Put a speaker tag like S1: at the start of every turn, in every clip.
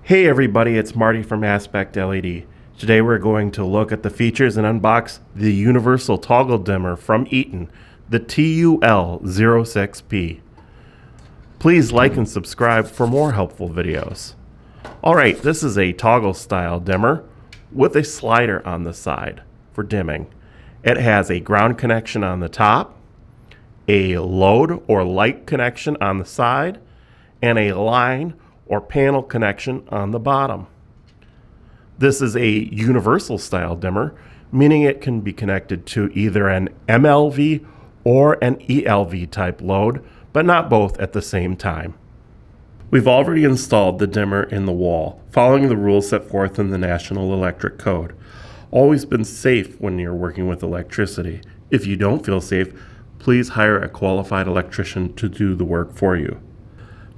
S1: Hey everybody, it's Marty from Aspect LED. Today we're going to look at the features and unbox the universal toggle dimmer from Eaton, the TUL06P. Please like and subscribe for more helpful videos. Alright, this is a toggle style dimmer with a slider on the side for dimming. It has a ground connection on the top, a load or light connection on the side, and a line or panel connection on the bottom. This is a universal style dimmer, meaning it can be connected to either an MLV or an ELV type load, but not both at the same time. We've already installed the dimmer in the wall, following the rules set forth in the National Electric Code. Always been safe when you're working with electricity. If you don't feel safe, please hire a qualified electrician to do the work for you.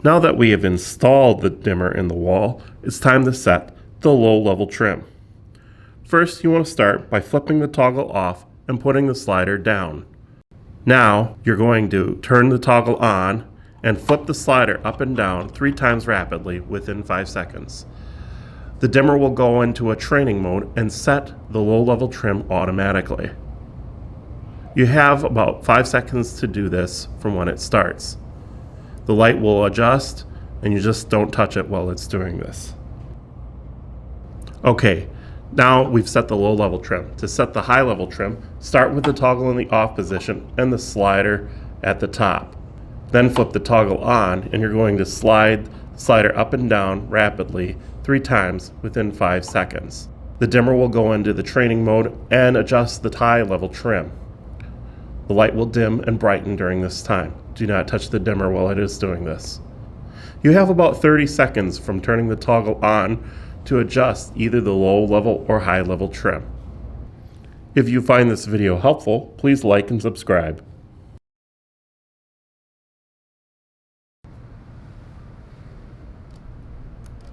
S1: Now that we have installed the dimmer in the wall, it's time to set the low level trim. First, you want to start by flipping the toggle off and putting the slider down. Now, you're going to turn the toggle on and flip the slider up and down 3 times rapidly within 5 seconds. The dimmer will go into a training mode and set the low level trim automatically. You have about 5 seconds to do this from when it starts. The light will adjust, and you just don't touch it while it's doing this. Okay, now we've set the low level trim. To set the high level trim, start with the toggle in the off position and the slider at the top. Then flip the toggle on, and you're going to slide the slider up and down rapidly 3 times within 5 seconds. The dimmer will go into the training mode and adjust the high level trim. The light will dim and brighten during this time. Do not touch the dimmer while it is doing this. You have about 30 seconds from turning the toggle on to adjust either the low level or high level trim. If you find this video helpful, please like and subscribe.